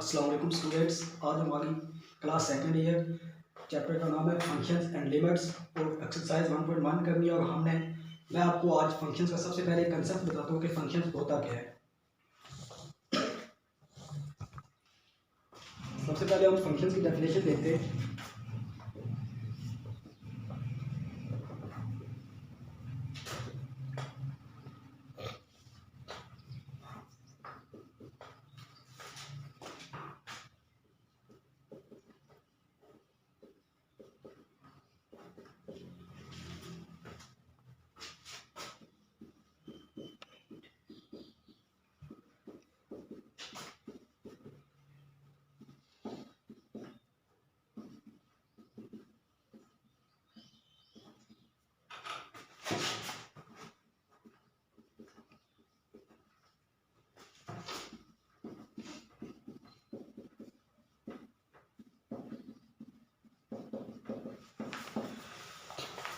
अस्सलाम वालेकुम स्टूडेंट्स। आज हमारी क्लास सेकंड ईयर चैप्टर का नाम है फंक्शंस एंड लिमिट्स और एक्सरसाइज 1.1 करनी है। और मैं आपको आज फंक्शंस का सबसे पहले कंसेप्ट बताता हूँ कि फंक्शंस होता क्या है। सबसे पहले हम फंक्शंस की डेफिनेशन देखते हैं।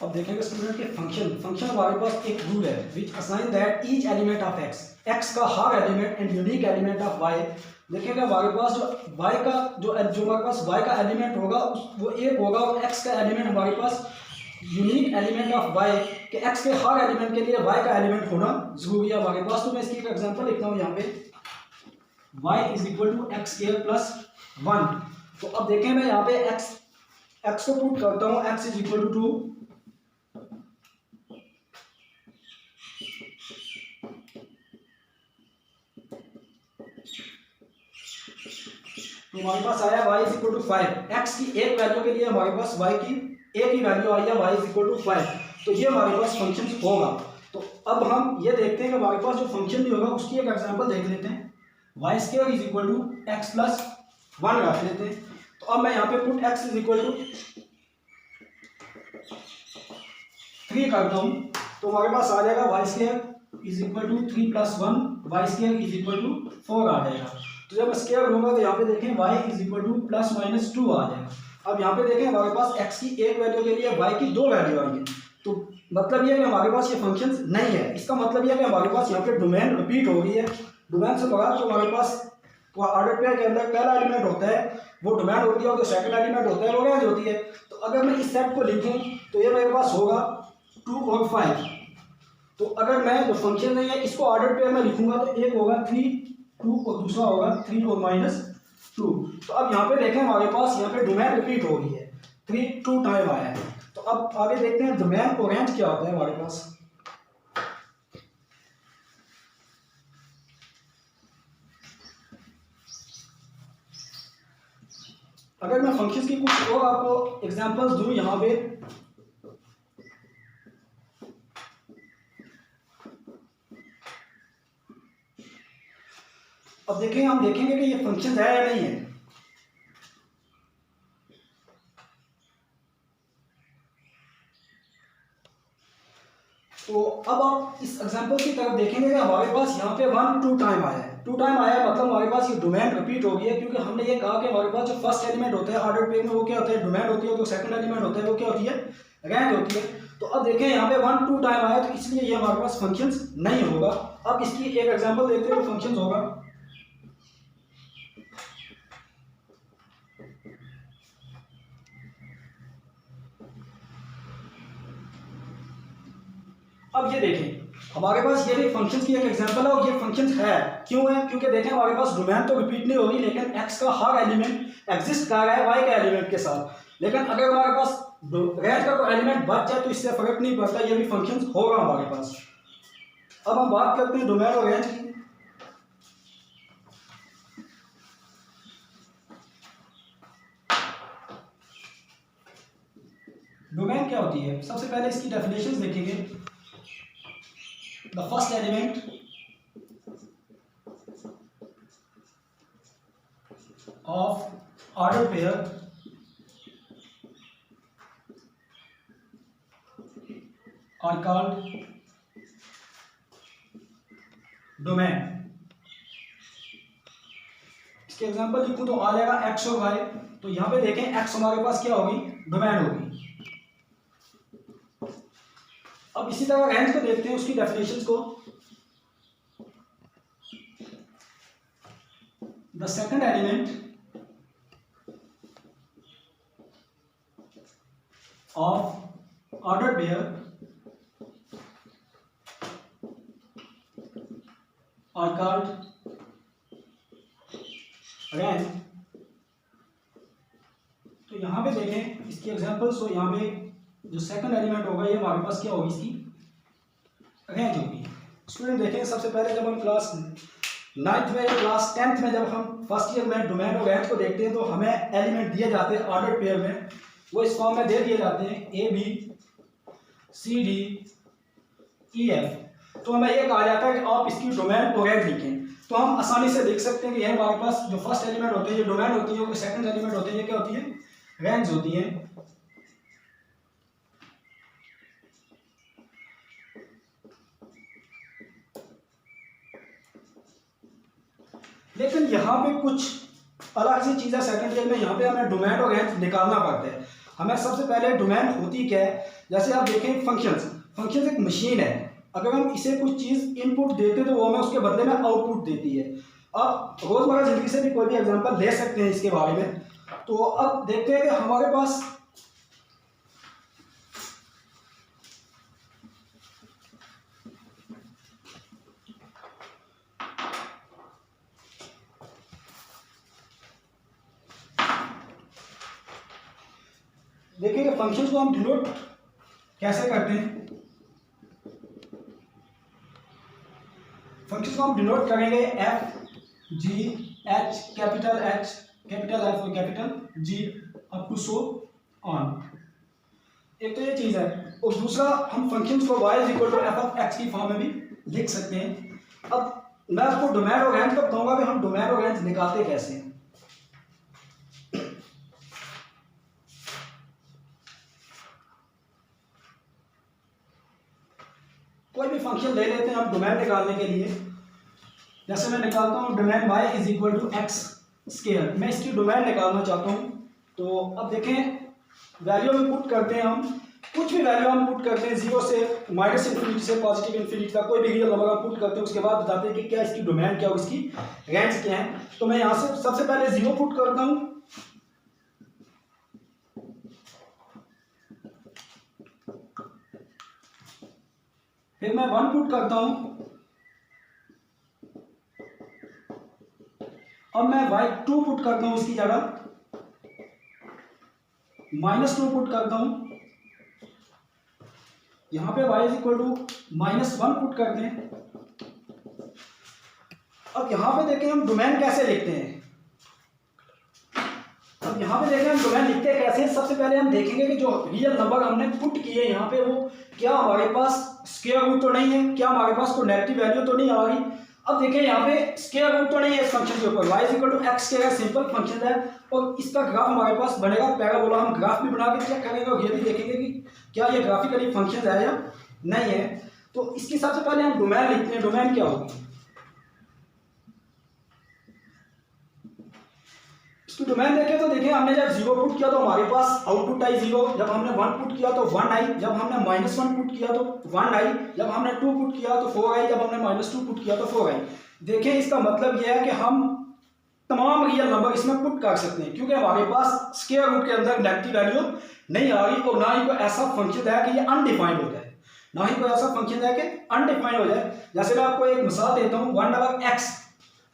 अब देखेंगे स्टूडेंट के फंक्शन हमारे पास एक रूल है which assign that each element of X का हर element and unique element of Y. देखेंगे हमारे पास जो वाई का जो हमारे पास वाई का एलिमेंट होगा वो एक होगा और एक्स का एलिमेंट हमारे पास यूनिक एलिमेंट ऑफ वाई के एक्स के हर एलिमेंट के लिए वाई का एलिमेंट होना जरूरी है हमारे पास। तो मैं इसकी एक एग्जांपल लिखता हूँ यहाँ पे y is equal to x square plus 1। तो अब देखें मैं यहाँ पे x को पुट करता हूँ x इज इक्वल टू 2। तो हमारे पास आया y is equal to 5। x की एक वैल्यू के लिए हमारे पास y की एक ही वैल्यू आई है y इज इक्वल टू 5। तो ये हमारे पास फंक्शन होगा। तो अब हम ये देखते हैं कि हमारे पास जो फंक्शन भी होगा उसकी एक एग्जांपल देख लेते हैं। Y square is equal to x plus 1 रख लेते हैं। तो अब मैं यहाँ पे put x is equal to 3 करता हूँ। तो हमारे पास आ जाएगा y square is equal to 3 plus 1 y square is equal to 4 आ जाएगा। तो जब स्क्वायर होगा तो यहाँ पे देखें y is equal two plus minus 2 आ जाएगा। अब यहाँ पे देखें हमारे पास x की एक वैल्यू के लिए y की दो वैल्यू आई है। तो मतलब ये कि हमारे पास ये फंक्शन नहीं है। इसका मतलब ये कि हमारे पास यहाँ पे डोमेन रिपीट हो गई है। डोमेन से बड़ा जो हमारे पास ऑर्डर पेयर के अंदर पहला एलिमेंट होता है वो डोमेन होती है और जो सेकंड एलिमेंट होता है वो रेंज होती है। तो अगर मैं इस सेट को लिखूं तो ये मेरे पास होगा 2 और 5। तो अगर मैं जो फंक्शन नहीं है इसको ऑर्डर पेयर में लिखूंगा तो एक होगा 3 2 और दूसरा होगा 3 और माइनस 2। तो अब यहाँ पे देखें हमारे पास यहाँ पे डोमेन रिपीट हो रही है 3 2 टाइम आया है। तो अब आगे देखते हैं डोमेन और रेंज क्या होता है हमारे पास। अगर मैं फंक्शंस की कुछ और आपको एग्जांपल्स दूं यहाँ पे अब देखें हम देखेंगे कि ये फंक्शन है या नहीं है। तो अब आप इस एग्जांपल की तरफ देखेंगे कि हमारे पास यहाँ पे 1 2 टाइम आया है। 2 टाइम आया है मतलब हमारे पास ये डोमेन रिपीट हो गई है क्योंकि हमने ये कहा कि हमारे पास जो फर्स्ट एलिमेंट होता है ऑर्डर पेयर में वो क्या होता है डोमेन होती है। जो सेकंड एलिमेंट होता है वो क्या होती है रेंज होती है। तो अब देखें यहाँ पे 1 2 टाइम आया तो इसलिए ये हमारे पास फंक्शन नहीं होगा। अब इसकी एक एग्जाम्पल देखते हुए फंक्शन होगा। अब ये देखें हमारे पास ये भी फंक्शंस की एक एग्जांपल है और ये फंक्शन है क्यों है क्योंकि देखें हमारे पास डोमेन तो रिपीट नहीं होगी लेकिन x का हर एलिमेंट एग्जिस्ट कर रहा है y के एलिमेंट के साथ। लेकिन अगर हमारे पास रेंज का कोई एलिमेंट बच जाए तो इससे फर्क नहीं पड़ता, ये भी फंक्शन होगा हमारे पास। अब हम बात करते हैं डोमेन और रेंज की। डोमेन क्या होती है सबसे पहले इसकी डेफिनेशंस देखेंगे। The first element of order pair are called domain। इसके एग्जांपल लिखूं तो आ जाएगा x और y। तो यहाँ पे देखें x हमारे पास क्या होगी डोमेन होगी। अब इसी तरह रेंज को देखते हैं उसकी डेफिनेशंस को। The second element of ordered pair are called rank। तो यहाँ पे देखें इसकी एग्जांपल्स, तो यहाँ पे जो सेकंड एलिमेंट होगा ये हमारे पास क्या होगी, इसकी रेंज होगी। स्टूडेंट देखें, सबसे पहले जब हम क्लास 9th में या क्लास 10th में जब हम फर्स्ट ईयर में डोमेन और रेंज को देखते हैं तो हमें एलिमेंट दिए जाते हैं ऑर्डर्ड पेयर में, वो इस फॉर्म में दे दिए जाते हैं A B C D E F. तो हमें ये कहा जाता है कि आप इसकी डोमेन और रेंज लिखें। तो हम आसानी से देख सकते हैं कि यह हमारे पास जो फर्स्ट एलिमेंट होते हैं ये डोमेन होती है, और सेकंड एलिमेंट होते हैं ये क्या होती है, रेंज होती है। लेकिन यहाँ पे कुछ अलग सी चीज़ें सेकंड ईयर में, यहाँ पे हमें डोमेन और रेंज निकालना पड़ता है। हमें सबसे पहले डोमेन होती क्या है, जैसे आप देखें फंक्शंस एक मशीन है, अगर हम इसे कुछ चीज़ इनपुट देते तो वो हमें उसके बदले में आउटपुट देती है। अब रोज़मर्रा ज़िंदगी से भी कोई भी एग्जांपल ले सकते हैं इसके बारे में। तो अब देखते हैं कि हमारे पास देखिए कि फंक्शंस को हम डिनोट कैसे करते हैं। फंक्शंस को हम डिनोट करेंगे F G H, capital H capital F और capital G up to so on. एक तो ये चीज़ है, और दूसरा हम फंक्शंस को y is equal to f of x की फॉर्म में भी लिख सकते हैं। अब मैं आपको डोमेन और रेंज कब बताऊंगा कि हम डोमेन और रेंज निकालते कैसे हैं। कोई भी फंक्शन ले लेते हैं हम डोमेन निकालने के लिए। जैसे मैं निकालता हूँ domain y is equal to x square, मैं इसकी डोमेन निकालना चाहता हूँ। तो अब देखें वैल्यू में पुट करते हैं, हम कुछ भी वैल्यू हम पुट करते हैं, 0 से माइनस इन्फिनिटी से पॉजिटिव इन्फिनिटी तक कोई भी रियल नंबर हम पुट करते हैं, उसके बाद बताते हैं कि क्या इसकी डोमेन क्या हो, इसकी रेंज क्या है। तो मैं यहाँ से सबसे पहले 0 पुट करता हूँ, फिर मैं 1 पुट करता हूं, अब मैं y2 पुट करता हूं उसकी जगह, -2 पुट करता हूं, यहां पे y is equal to -1 put करते हैं। अब यहां पे देखें हम डोमेन कैसे लिखते हैं। अब यहाँ पे देखें हम डोमेन लिखते कैसे हैं। सबसे पहले हम देखेंगे कि जो रियल नंबर हमने पुट किए यहाँ पे वो क्या हमारे पास स्क्वायर रूट तो नहीं है, क्या हमारे पास कोई नेगेटिव वैल्यू तो नहीं आ रही। अब देखिए यहाँ पे स्क्वायर रूट तो नहीं है इस फंक्शन के ऊपर, y is equal to x square simple function है, और इसका ग्राफ हमारे पास बनेगा पैराबोला। हम ग्राफ भी बना के चेक करेंगे और ये भी देखेंगे कि क्या ये ग्राफिकली फंक्शन है या नहीं है। तो इसकी सबसे पहले हम डोमेन लिखते हैं। डोमेन क्या होगी, इसकी डोमेन देखें तो देखिए हमने जब 0 पुट किया तो हमारे पास आउटपुट आई 0, जब हमने 1 पुट किया तो 1 आई, जब हमने -1 पुट किया तो 1 आई, जब हमने 2 पुट किया तो 4 आई, जब हमने -2 पुट किया तो 4 आई। देखिए इसका मतलब यह है कि हम तमाम रियल नंबर इसमें पुट कर सकते हैं, क्योंकि हमारे पास स्क्वायर रूट के अंदर नेगेटिव वैल्यू नहीं आ रही, और ना ही कोई ऐसा फंक्शन है कि ये अनडिफाइंड हो जाए, ना ही कोई ऐसा फंक्शन है कि अनडिफाइंड हो जाए। जैसे मैं आपको एक मिसाल देता हूँ, 1/x,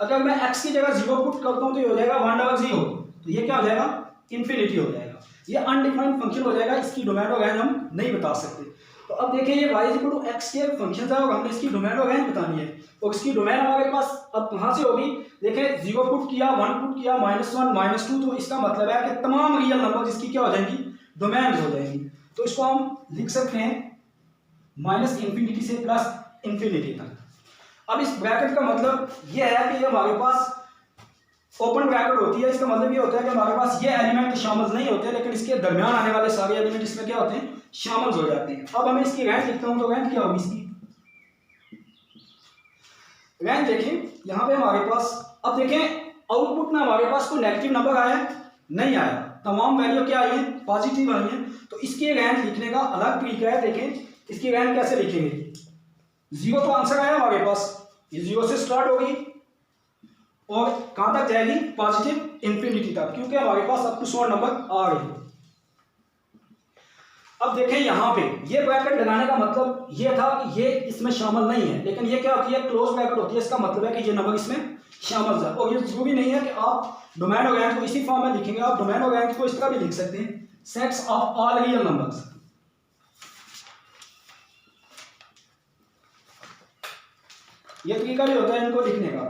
अगर मैं x की जगह 0 पुट करता हूँ तो ये हो जाएगा 1/0, तो ये क्या हो जाएगा, इन्फिनिटी हो जाएगा, ये अनडिफाइंड फंक्शन हो जाएगा, इसकी डोमेन और रेंज हम नहीं बता सकते। तो अब देखिए ये y इक्वल टू एक्स के फंक्शन है और हमने इसकी डोमेन और रेंज बतानी है, और इसकी डोमेन हमारे पास अब कहाँ से होगी। देखिए 0 पुट किया, 1 पुट किया, -1 -2, तो इसका मतलब है कि तमाम रियल नंबर जिसकी क्या हो जाएंगी, डोमेन हो जाएंगी। तो इसको हम लिख सकते हैं -इन्फिनिटी से +इन्फिनिटी तक। अब इस ब्रैकेट का मतलब ये है कि ये हमारे पास ओपन ब्रैकेट होती है, इसका मतलब ये होता है कि हमारे पास ये एलिमेंट शामिल नहीं होते, लेकिन इसके दरमियान आने वाले सारे एलिमेंट इसमें क्या होते हैं, शामिल हो जाते हैं। अब हमें इसकी रेंज लिखता हूं, तो रेंज क्या होगी इसकी, रेंज देखिए यहाँ पे हमारे पास, अब देखें आउटपुट में हमारे पास कोई नेगेटिव नंबर आया नहीं आया, तमाम वैल्यू क्या आई है, पॉजिटिव आई है। तो इसकी रेंज लिखने का अलग तरीका है। देखें इसकी रेंज कैसे लिखेंगे, 0 तो आंसर आया हमारे पास, ये 0 से स्टार्ट होगी, और कहां तक जाएगी, पॉजिटिव इंफिनिटी तक, क्योंकि हमारे पास अप टू 100 नंबर आ रहे हैं। अब देखें यहाँ पे ये ब्रैकेट लगाने का मतलब ये था कि ये इसमें शामिल नहीं है, लेकिन ये क्या होती है, क्लोज ब्रैकेट होती है। इसका मतलब है कि ये नंबर इसमें शामिल है। और ये जरूरी नहीं है कि आप डोमेन और रेंज को इसी फॉर्म में लिखेंगे, आप डोमेन और रेंज को इस तरह भी लिख सकते हैं, sets of all real numbers. ये तरीका भी होता है इनको लिखने का।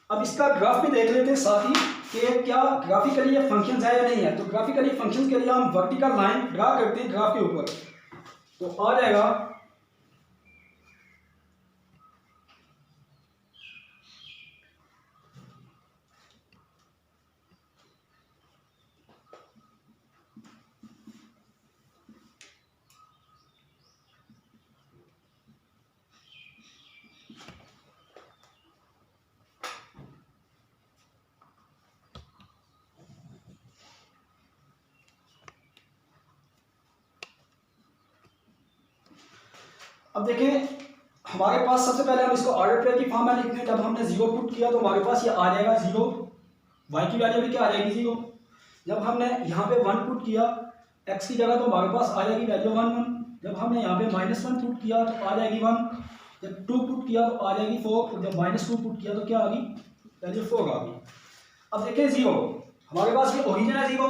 अब इसका ग्राफ भी देख लेते हैं साथ ही कि क्या ग्राफिकली ये फंक्शन है या नहीं है। तो ग्राफिकली फंक्शन के लिए हम वर्टिकल लाइन ड्रा करते हैं ग्राफ के ऊपर, तो आ जाएगा अब देखें हमारे पास सबसे पहले हम इसको ऑर्डर पेयर की फॉर्म में लिखते हैं। जब हमने 0 पुट किया तो हमारे पास ये आ जाएगा 0, y की वैल्यू भी क्या आ जाएगी 0। जब हमने यहाँ पे 1 पुट किया x की जगह तो हमारे पास आ जाएगी वैल्यू 1 1। जब हमने यहाँ पे -1 पुट किया तो आ जाएगी 1। जब 2 पुट किया तो आ जाएगी 4। और जब -2 पुट किया तो क्या आ गई, वैल्यू 4 आ गई। अब देखें 0 हमारे पास ये ओरिजिन है 0,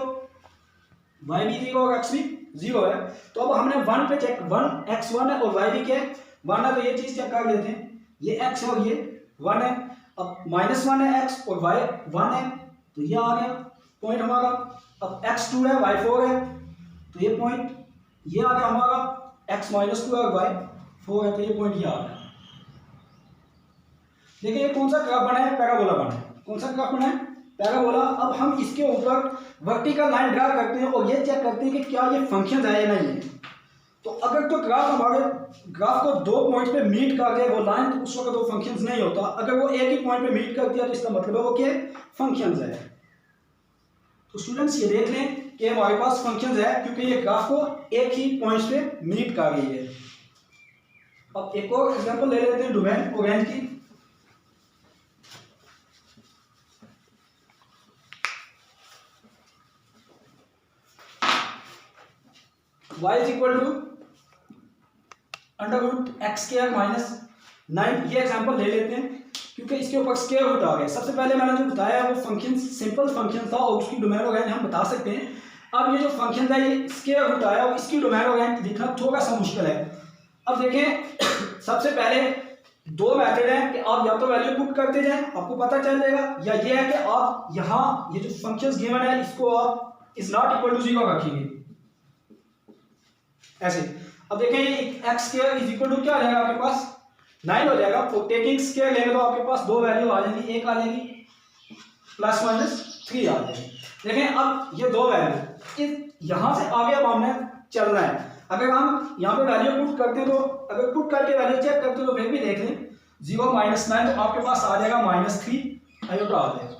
y भी 0 और x भी 0 है। तो अब हमने 1 पे चेक, 1 x 1 है और y भी क्या है 1 है, तो ये चीज चेक कर लेते हैं। ये x और ये 1 है। अब -1 है x और y 1 है, तो ये आ गया पॉइंट हमारा। अब x 2 है y 4 है, तो ये पॉइंट ये आ गया हमारा। x -2 है और y 4 है, तो ये पॉइंट ये आ गया। देखिए ये कौन सा ग्राफ बना है, पैराबोला बना है। कौन सा ग्राफ बना है, पैराबोला। अब हम इसके ऊपर वर्टिकल लाइन ड्रा करते हैं और ये चेक करते हैं कि क्या ये फंक्शन है या नहीं है। तो अगर तो ग्राफ हमारे ग्राफ को 2 पॉइंट पे मीट कर दे वो लाइन, तो उस वक्त वो फंक्शन नहीं होता। अगर वो एक ही पॉइंट पे मीट कर दिया तो इसका मतलब है वो क्या फंक्शन है। तो स्टूडेंट्स ये देख लें कि हमारे पास फंक्शन है क्योंकि ये ग्राफ को एक ही पॉइंट पे मीट कर रही है। अब एक और एग्जाम्पल ले लेते हैं डोमेन और रेंज की। y is equal to √x² - 9। ये एग्जांपल ले लेते हैं क्योंकि इसके ऊपर स्क्वायर रूट आ गया। सबसे पहले मैंने जो बताया वो फंक्शन सिंपल फंक्शन था और उसकी डोमेन और रेंज हम बता सकते हैं। अब ये जो फंक्शन था ये स्क्वायर रूट आया और इसकी डोमेन और रेंज लिखना थोड़ा सा मुश्किल है। अब देखें सबसे पहले 2 मेथड हैं कि आप या तो वैल्यू पुट करते जाएं, आपको पता चल जाएगा, या ये है कि आप यहाँ ये जो फंक्शंस गिवन है इसको आप इज नॉट इक्वल टू 0 रखेंगे ऐसे। अब देखें ये x² इज इक्वल टू क्या आ जाएगा आपके पास 9 हो जाएगा। तो टेकिंग स्क्वायर लेंगे तो आपके पास 2 वैल्यू आ जाएंगी, एक आ जाएगी +-3 आ जाएगी। देखें अब ये 2 वैल्यू यहां से आगे अब हमने चलना है। अगर हम यहाँ पे वैल्यू पुट करते हैं तो अगर पुट करके वैल्यू चेक करते हैं तो फिर भी देख लें 0 -9 तो आपके पास आ जाएगा -3 आयोटा आ जाएगा।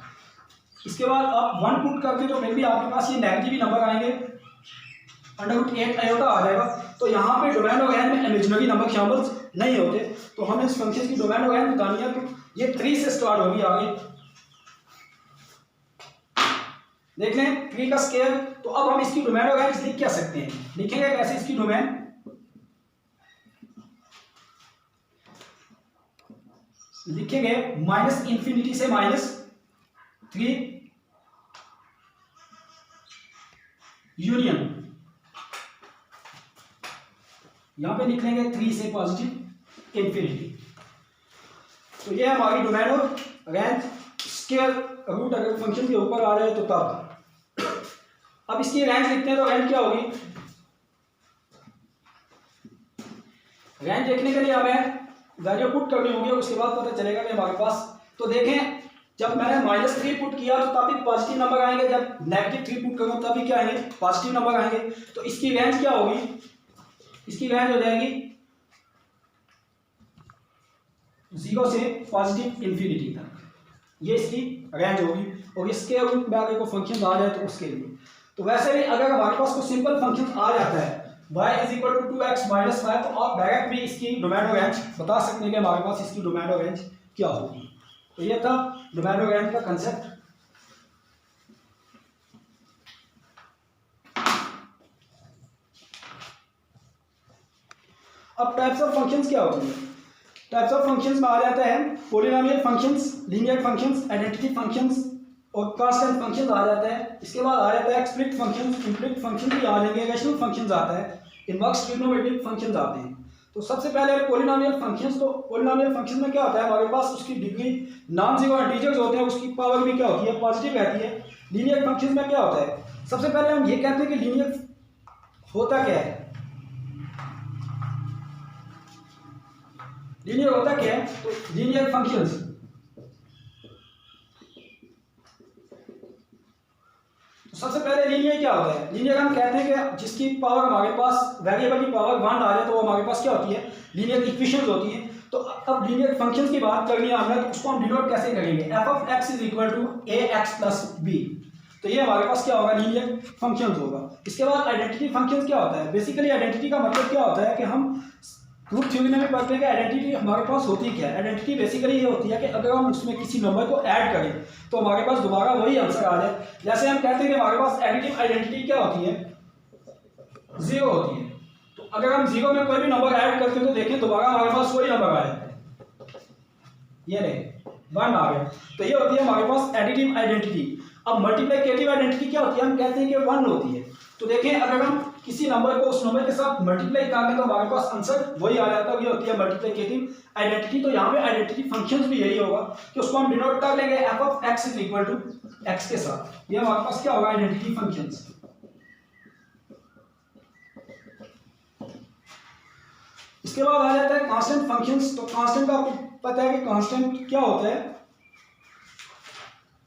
इसके बाद आप 1 पुट करते हैं तो फिर भी आपके पास ये नेगेटिव ही नंबर आएंगे, √8 आयोटा आ जाएगा। तो यहाँ पे डोमेन और रेंज में इमेजिनरी नंबर शामिल नहीं होते। तो हमें इस फंक्शन की डोमेन और रेंज बतानी है, तो ये 3 से स्टार्ट होगी आगे। देख लें 3 का स्क्वायर। तो अब हम इसकी डोमेन और रेंज लिख क्या सकते हैं, लिखेंगे कैसे इसकी डोमेन। लिखेंगे -∞ से -3 यूनियन, यहां पे लिख लेंगे 3 से +∞। तो ये हमारी डोमेन और रेंज। स्क्वायर रूट अगर फंक्शन के ऊपर आ जाए तो तब। अब इसकी रेंज लिखते हैं तो रेंज क्या होगी, रेंज देखने के लिए हमें वैल्यू पुट करनी होगी और उसके बाद पता चलेगा कि हमारे पास। तो देखें जब मैंने -3 पुट किया तो तब भी पॉजिटिव नंबर आएंगे, जब -3 पुट करूंगा तब भी क्या आएंगे पॉजिटिव नंबर आएंगे। तो इसकी रेंज क्या होगी, इसकी रेंज हो जाएगी 0 से +∞ तक, ये इसकी रेंज होगी। और इसके रूट में अगर कोई फंक्शन आ जाए तो उसके लिए। तो वैसे भी अगर हमारे पास कोई सिंपल फंक्शन आ जाता है y is equal to 2x minus 5, तो आप डायरेक्ट भी इसकी डोमेन और रेंज बता सकते हैं कि हमारे पास इसकी डोमेन और रेंज क्या होगी। तो ये था डोमेन और रेंज का कंसेप्ट। अब टाइप्स ऑफ फंक्शंस क्या होती है? टाइप्स ऑफ फंक्शंस में आ जाता है polynomial functions, linear functions, identity functions और कांस्टेंट फंक्शंस आ जाता है। इसके बाद आ जाता है एक्सप्लिसिट फंक्शंस, इम्प्लिसिट फंक्शंस भी आ जाएंगे, रैशनल फंक्शंस आता है, इनवर्स ट्रिग्नोमेट्रिक फंक्शंस आते हैं। तो सबसे पहले पॉलिनोमियल फंक्शंस, तो पॉलिनोमियल फंक्शन में क्या होता है, हमारे पास उसकी डिग्री नॉन जीरो इंटीजर्स होते हैं, उसकी पावर भी क्या होती है, पॉजिटिव रहती है। लीनियर फंक्शंस में क्या होता है, सबसे पहले हम ये कहते हैं कि लीनियर होता क्या है, लीनियर होता क्या है, तो लीनियर फंक्शंस सबसे पहले लीनियर क्या होता है, लीनियर हम कहते हैं कि जिसकी पावर हमारे पास वेरिएबल की पावर 1 आ जाए तो वो हमारे पास क्या होती है, लीनियर इक्वेशंस होती हैं। तो अब लीनियर फंक्शंस की बात करनी है हमें, तो उसको हम डिनोट कैसे करेंगे, f of x is equal to a x plus b. तो ये हमारे पास क्या होगा, लीनियर फंक्शंस होगा। इसके बाद आइडेंटिटी फंक्शंस क्या होता है, बेसिकली आइडेंटिटी का मतलब क्या होता है कि हम ग्रुप थ्योरी में भी पढ़ते हैं कि आइडेंटिटी हमारे पास होती क्या है। आइडेंटिटी बेसिकली ये होती है कि अगर हम उसमें किसी नंबर को ऐड करें तो हमारे पास दोबारा वही आंसर आ जाए। जैसे हम कहते हैं कि हमारे पास एडिटिव आइडेंटिटी क्या होती है, जीरो होती है। तो अगर हम जीरो में कोई भी नंबर ऐड करते हैं तो देखें दोबारा हमारे पास वही नंबर आ जाता है, ये नहीं 1 आ गया। तो ये होती है हमारे पास एडिटिव आइडेंटिटी। अब मल्टीप्लिकेटिव आइडेंटिटी क्या होती है, हम कहते हैं कि 1 होती है। तो देखें अगर हम किसी नंबर को उस नंबर के साथ मल्टीप्लाई करेंगे तो हमारे पास आंसर वही आ जाता है, ये होती है मल्टीप्लिकेटिव आइडेंटिटी। तो यहाँ पे आइडेंटिटी फंक्शंस भी यही होगा कि उसको हम डिनोट कर लेंगे f of x is equal to x के साथ, ये हमारे पास क्या होगा, आइडेंटिटी फंक्शंस। इसके बाद आ जाता है कांस्टेंट फंक्शंस। तो कांस्टेंट का आपको पता है कि कांस्टेंट क्या होता है,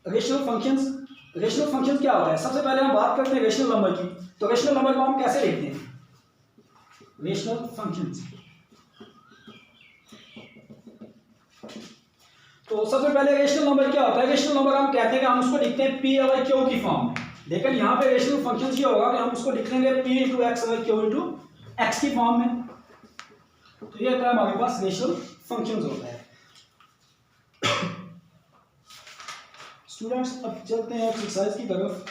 रेशनल फंक्शंस। रेशनल फंक्शन क्या होता है, सबसे पहले हम बात करते हैं रेशनल नंबर की। तो रेशनल नंबर को हम कैसे लिखते हैं, रेशनल फंक्शंस। तो सबसे पहले रेशनल नंबर क्या होता है, रेशनल नंबर हम कहते हैं कि हम उसको लिखते हैं पी ओवर क्यू की फॉर्म में। लेकिन यहाँ पे रेशनल फंक्शंस ये होगा कि हम उसको लिख लेंगे P into x over Q into x की फॉर्म में। तो ये होता है हमारे पास रेशनल फंक्शंस होता है। स्टूडेंट्स अब चलते हैं एक्सरसाइज की तरफ।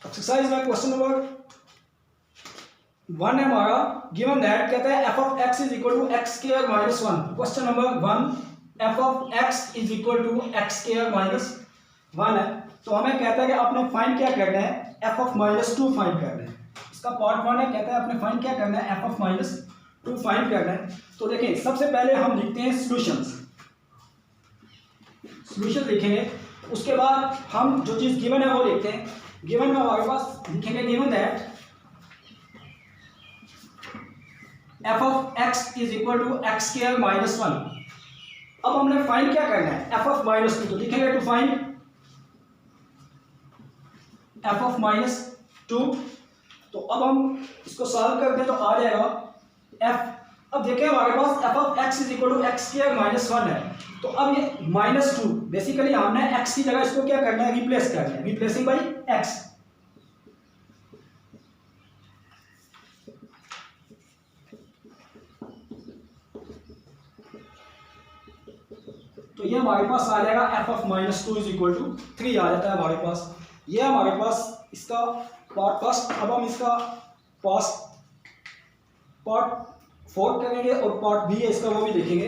एक्सरसाइज में क्वेश्चन नंबर 1 है हमारा, गिवन दैट कहता है f of x is equal to x square minus 1। Question number 1 f of x is equal to x square minus 1 है। तो हमें कहता है कि आपने फाइंड क्या करना है, एफ ऑफ माइनस 2 फाइंड करना है। इसका पार्ट 1 है, कहता है आपने फाइंड क्या करना है, एफ ऑफ माइनस 2 फाइंड करना है। तो देखें सबसे पहले हम लिखते हैं सॉल्यूशंस, सॉल्यूशन लिखेंगे। उसके बाद हम जो चीज गिवन है वो लिखते हैं। गिवन में हमारे पास लिखेंगे given that f of x is equal to x square minus 1। अब हमने फाइंड क्या करना है, एफ ऑफ माइनस 2। तो लिखेंगे to find f of minus 2। तो अब हम इसको सॉल्व करते हैं तो आ जाएगा एफ। अब देखें हमारे पास F of x is equal to x square minus 1 है। तो अब ये माइनस 2 बेसिकली हमने एक्स की जगह इसको क्या करना है, रिप्लेस करना है, रिप्लेसिंग बाई एक्स। तो ये हमारे पास आ जाएगा f of minus 2 is equal to 3 आ जाता है हमारे पास। ये हमारे पास इसका पार्ट फर्स्ट। अब हम इसका पार्ट 4 करेंगे और पार्ट बी है इसका वो भी देखेंगे।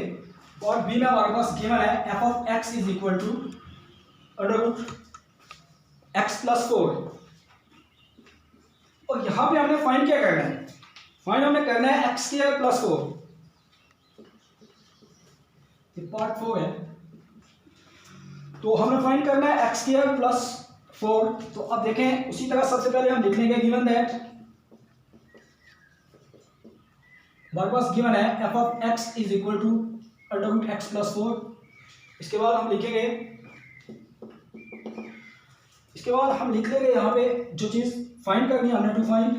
पार्ट बी में हमारे पास गिवन है f of x is equal to under root x plus 4। और यहां पे हमने फाइंड क्या करना है, फाइंड हमने करना है एक्स स्क्वायर प्लस 4। ये पार्ट 4 है। तो हमें फाइंड करना है एक्स स्क्वायर प्लस 4। तो अब देखें उसी तरह सबसे पहले हम लिख लेंगे गिवन दैट हमारे पास गिवन है f of x is equal to under root x plus 4। इसके बाद हम लिखेंगे, इसके बाद हम लिख लेंगे यहाँ पे जो चीज फाइंड करनी है हमने, to find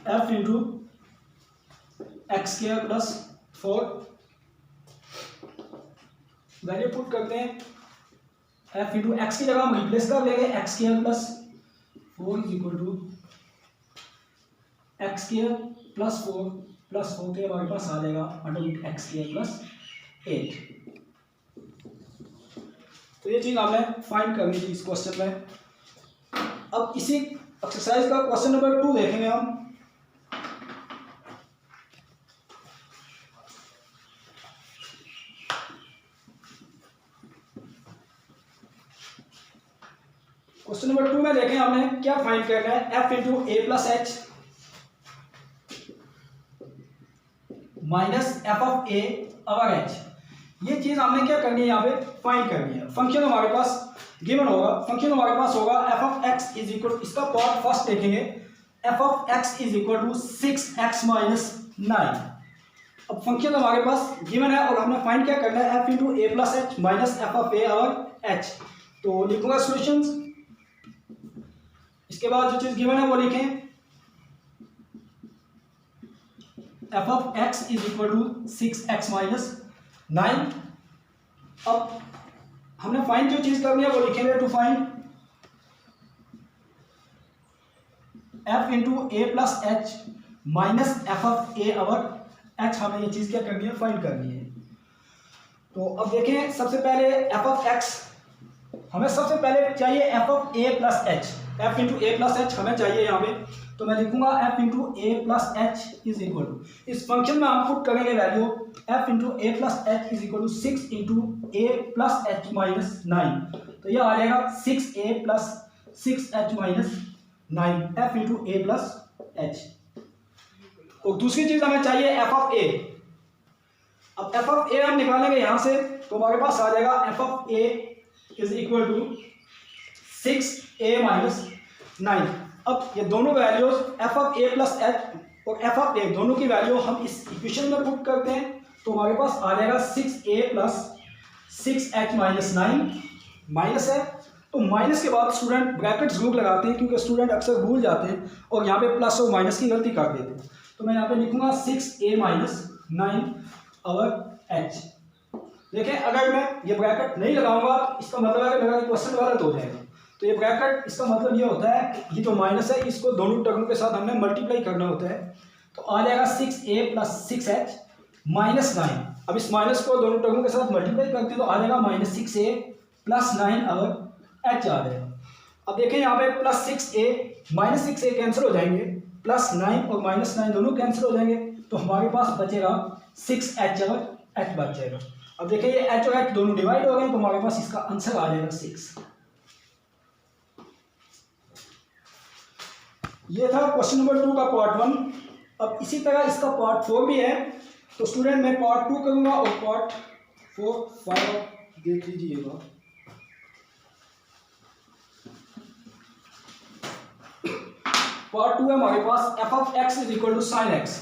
F into x square plus 4 value put करते हैं, f इंटू एक्स की जगह हम रिप्लेस कर लेंगे x square plus 4 is equal to x square plus 4 के हमारे पास आ जाएगा अंडर एक्स स्क्वायर प्लस 8। तो ये चीज़ हमने फाइंड करनी थी इस क्वेश्चन में। अब इसी एक्सरसाइज का क्वेश्चन नंबर 2 देखेंगे हम। क्वेश्चन नंबर 2 में देखें हमने क्या फाइंड करना है, f into A plus H minus F of A over H. ये चीज हमने क्या करनी है, यहाँ पे फाइंड करनी है। फंक्शन हमारे पास गिवन होगा, फंक्शन हमारे पास होगा f of x is equal, इसका पार्ट फर्स्ट देखेंगे, f of x is equal to 6x minus 9। अब फंक्शन हमारे पास गिवन है और हमने फाइंड क्या करना है, F into A plus H minus F of A over H. तो लिखूंगा सॉल्यूशंस, इसके बाद जो चीज गिवन है वो लिखें, f of x is equal to 6x minus 9। अब हमने फाइंड जो चीज करनी है वो लिखेंगे, to find f into A plus H minus F of A over h. हमें ये चीज क्या करनी है, फाइंड करनी है। तो अब देखें, सबसे पहले एफ ऑफ एक्स हमें सबसे पहले चाहिए F of A plus H, F into A plus H हमें चाहिए यहाँ पे। तो मैं लिखूंगा F into A plus H is equal to, इस फंक्शन में हम पुट करेंगे value F into A plus H is equal to 6 into A plus H minus 9। तो यह आ जाएगा 6a plus 6h minus 9 F into ए प्लस एच। और दूसरी चीज हमें चाहिए एफ ऑफ ए। अब एफ ऑफ ए हम निकालेंगे यहाँ से, तो हमारे पास आ जाएगा f of a is equal to 6a minus 9। अब ये दोनों values f of A plus H और एफ ऑफ ए दोनों की वैल्यू हम इस इक्वेशन में पुट करते हैं, तो हमारे पास आ जाएगा 6a plus 6h minus 9 minus है। तो माइनस के बाद स्टूडेंट ब्रैकेट जरूर लगाते हैं, क्योंकि स्टूडेंट अक्सर भूल जाते हैं और यहाँ पे प्लस और माइनस की गलती कर देते हैं। तो मैं यहाँ पे लिखूंगा 6a माइनस 9 अवर एच। देखें, अगर मैं ये ब्रैकेट नहीं लगाऊंगा इसका मतलब है कि मेरा क्वेश्चन गलत हो जाएगा। तो ये ब्रैकेट, इसका मतलब ये होता है कि ये जो माइनस है इसको दोनों टर्म के साथ हमने मल्टीप्लाई करना होता है। तो आ जाएगा 6a प्लस 6h माइनस 9। अब इस माइनस को दोनों टर्मों के साथ मल्टीप्लाई करते हैं तो आ जाएगा minus 6a plus 9 over H आ जाएगा। अब देखें यहाँ पे plus 6a minus 6a cancel हो जाएंगे, प्लस 9 और माइनस 9 दोनों कैंसिल हो जाएंगे, तो हमारे पास बचेगा 6h अवर एच बच जाएगा। अब देखें ये h और h दोनों डिवाइड हो गए, तो हमारे पास इसका आंसर आ जाएगा 6। ये था क्वेश्चन नंबर 2 का पार्ट 1। अब इसी तरह इसका पार्ट 4 भी है, तो स्टूडेंट मैं पार्ट 2 करूंगा और पार्ट 4 5 देख लीजिएगा। पार्ट 2 है हमारे पास F of x is equal to sine X.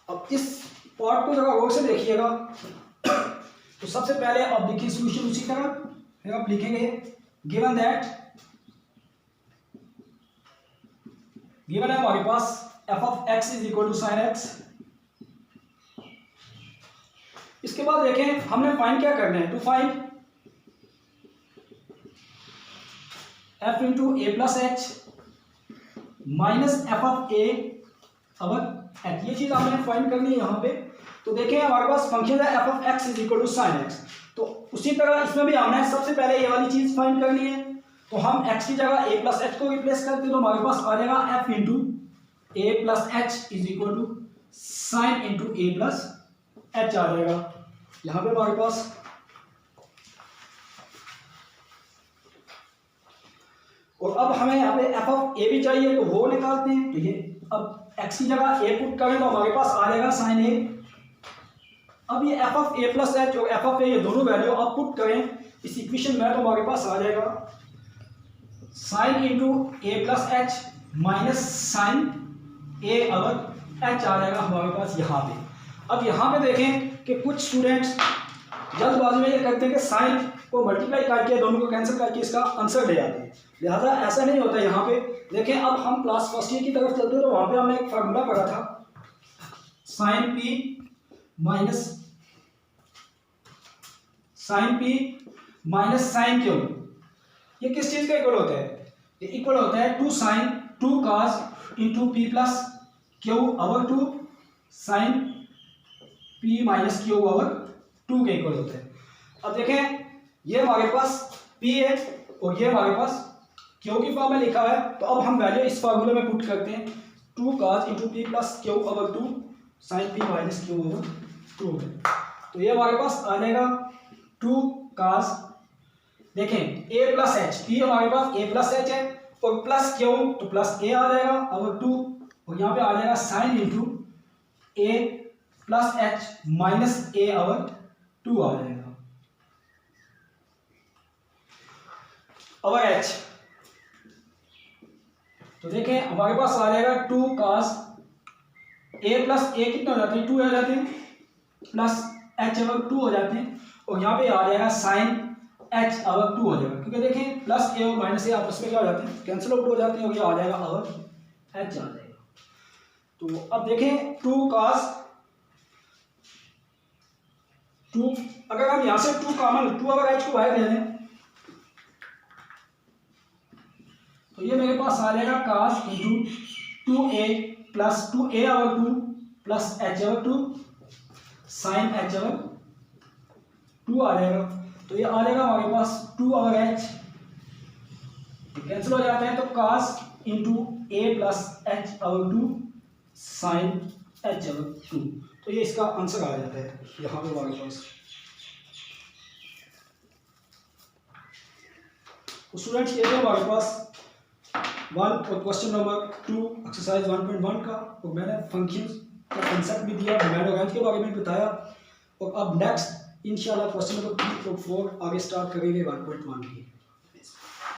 अब इस पार्ट को जरा गौर से देखिएगा। तो सबसे पहले आप देखिए सॉल्यूशन उसी तरह, फिर आप लिखेंगे गिवन है हमारे पास F of x is equal to sine X. इसके बाद देखें हमने फाइंड क्या करना है, to find F into A plus H minus F of A over H. ये चीज हमने फाइंड करनी है यहाँ पे। तो देखें हमारे पास फंक्शन है f of x is equal to sine x. तो उसी तरह इसमें भी हमने सबसे पहले ये वाली चीज फाइंड करनी है। तो हम x की जगह a प्लस एच को रिप्लेस करते हैं, तो हमारे पास आ जाएगा f into A plus H is equal to sine into A plus H आ जाएगा। यहाँ पे हमारे पास और अब हमें यहाँ पे एफ ऑफ ए भी चाहिए, तो वो निकालते हैं। तो ये अब x की जगह a पुट करें तो हमारे पास आ जाएगा साइन ए। अब ये F of A plus H और एफ ऑफ ए ये दोनों वैल्यू आप पुट करें इस इक्वेशन में, तो हमारे पास आ जाएगा sine into A plus H minus sine A over H आ जाएगा हमारे पास यहाँ पे। अब यहाँ पे देखें कि कुछ स्टूडेंट्स जल्दबाजी में ये करते हैं कि साइन को मल्टीप्लाई करके दोनों को कैंसिल करके इसका आंसर ले आते हैं, लिहाजा ऐसा नहीं होता यहाँ पे। देखें अब हम क्लास फर्स्ट ईयर की तरफ चलते हैं, तो वहाँ पे हमने एक फार्मूला पढ़ा था sine p minus sine q. ये किस चीज़ का इक्वल होता है? ये इक्वल होता है 2 sine 2 cos into p plus q over 2 sine p minus q over 2 के इक्वल होता है। अब देखें ये हमारे पास P है और ये हमारे पास Q की फॉर्म में लिखा है, तो अब हम वैल्यू इस फार्मूले में पुट करते हैं 2 cos into p plus q over 2 sine p minus q over 2 है। तो ये हमारे पास आ जाएगा 2 cos, देखें a प्लस एच, P हमारे पास a प्लस एच है और प्लस Q तो प्लस a आ जाएगा ओवर 2, और यहाँ पे आ जाएगा sine into a plus H minus a over 2 आ जाएगा ओवर h। तो देखें हमारे पास आ जाएगा 2 cos a प्लस a कितना हो जाते हैं 2 आ जाते हैं प्लस h ओवर 2 हो जाते हैं, और यहाँ पे आ जाएगा साइन h ओवर 2 हो जाएगा, क्योंकि देखें प्लस a और माइनस a आपस में क्या हो जाते हैं कैंसिल आउट हो जाते हैं, और ये आ जाएगा ओवर h आ जाएगा। तो अब देखें 2 cos 2, अगर हम यहाँ से 2 कॉमन 2 ओवर h को बाहर ले लें तो ये मेरे पास आ जाएगा cos into 2a plus 2a over 2 plus h over 2 sine h over 2 आ जाएगा। तो ये आ जाएगा हमारे पास 2 ओवर h कैंसिल हो जाते हैं, तो cos into a plus h over 2 sine h over 2, तो ये इसका आंसर आ जाता है यहाँ पे हमारे पास। तो स्टूडेंट्स ये है हमारे पास 1 और क्वेश्चन नंबर 2 एक्सरसाइज 1.1 का, और मैंने फंक्शंस का कंसेप्ट भी दिया, डिमांड और रेंज के बारे में बताया, और अब नेक्स्ट इंशाल्लाह क्वेश्चन नंबर 3 और 4 आगे स्टार्ट करेंगे 1.1 की।